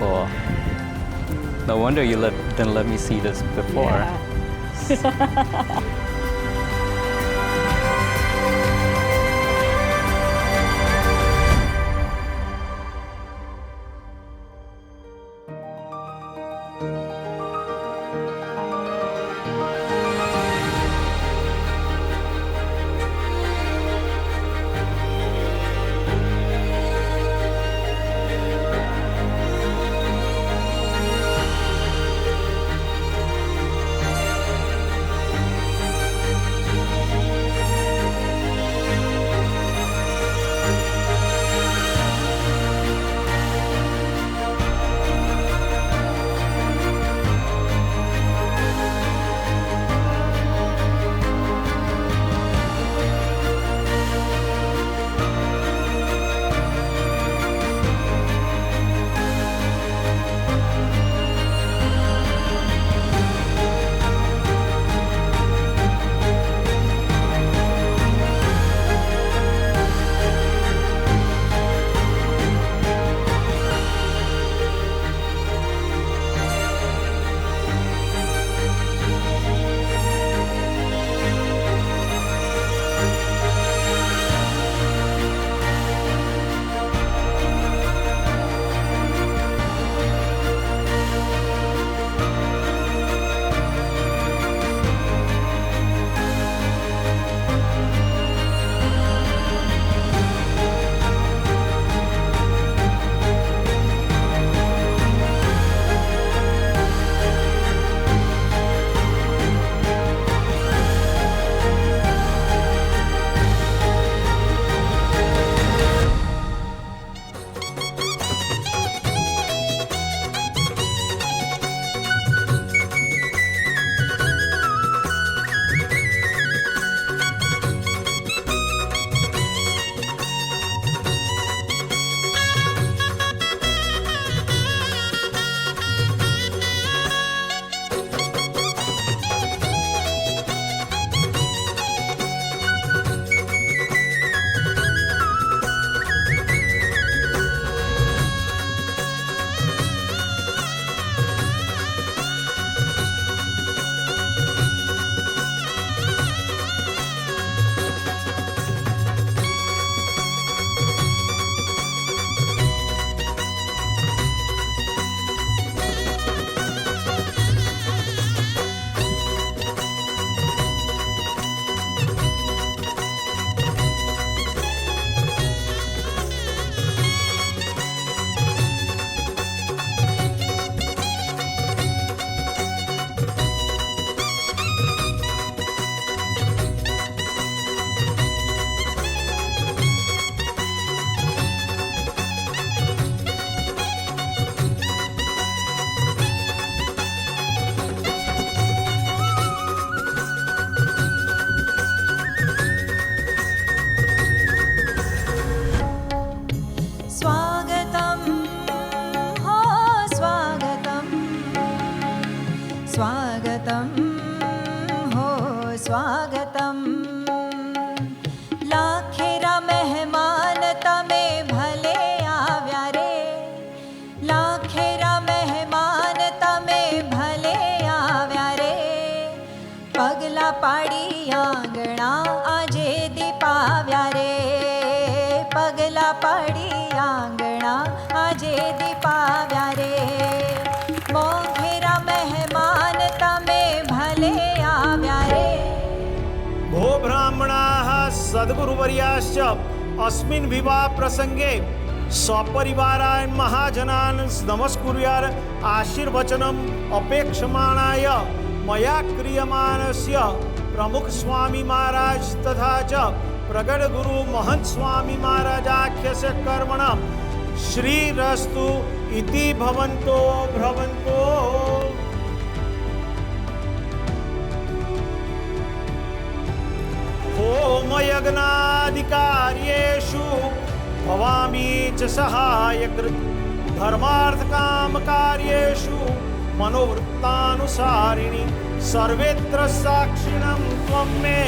cool. No wonder you didn't let me see this before. Yeah. स्वागतं हो स्वागतं लाखेरा मेहमान तमे भले आव्या रे लाखेरा मेहमान तमे भले आव्या रे पगला पाड़ी आंगणा आजे दीपाव्या रे पगला पाड़ी आंगणा आजे दीपाव्या रे मोघेरा मेहमान तमे भले आव्या रे भो ब्राह्मणाः सद्गुरुवर्याश्च अस्मिन् विवाह प्रसंगे सपरिवारान् महाजनान् नमस्कुर्यात् आशीर्वचनम् अपेक्षमाणाय मया क्रियमाणस्य प्रमुख स्वामी महाराज तथा च प्रगट गुरु महंत स्वामी महाराजाख्यस्य कर्मणां श्रीरस्तु इति भवन्तो भ्रवन्तो। होमयज्ञादिकार्येषु भवामि च सहायकृत् धर्मार्थकामकार्येषु मनोवृत्तानुसारिणि सर्वेत्र साक्षिणं त्वं मे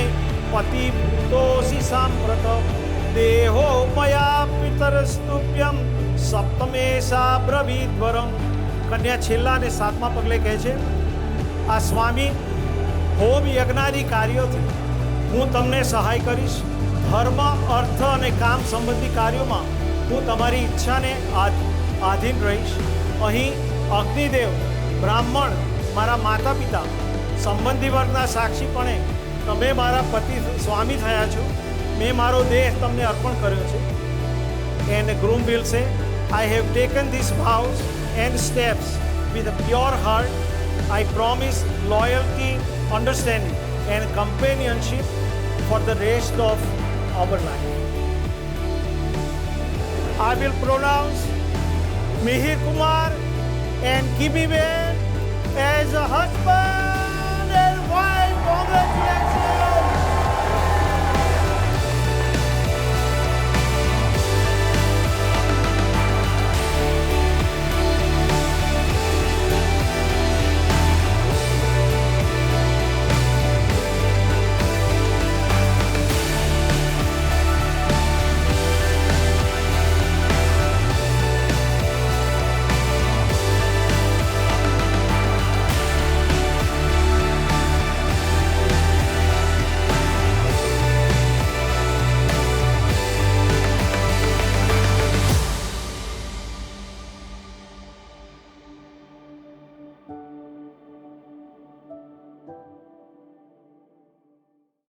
पतिभूतोऽसि साम्प्रतं देहो मया पितरस्तुभ्यं सप्तमेशा ब्रवीद्वरम् કન્યા છેલ્લા અને 7મા પગલે કહે છે, આ સ્વામી હોમ યજ્ઞાદિ કાર્યોથી હું તમને સહાય કરીશ. ધર્મ, અર્થ અને કામ સંબંધી કાર્યોમાં હું તમારી ઈચ્છાને આધીન રહીશ. અહીં અગ્નિદેવ, બ્રાહ્મણ, મારા માતા પિતા, સંબંધી વર્ગના સાક્ષીપણે તમે મારા પતિ સ્વામી થયા છો. મેં મારો દેહ તમને અર્પણ કર્યો છે. એન્ડ ગ્રૂમ વિલ સે, I have taken these vows and steps with a pure heart. I promise loyalty, understanding and companionship for the rest of our life. I will pronounce Mihir Kumar and Kimi Mihir as a husband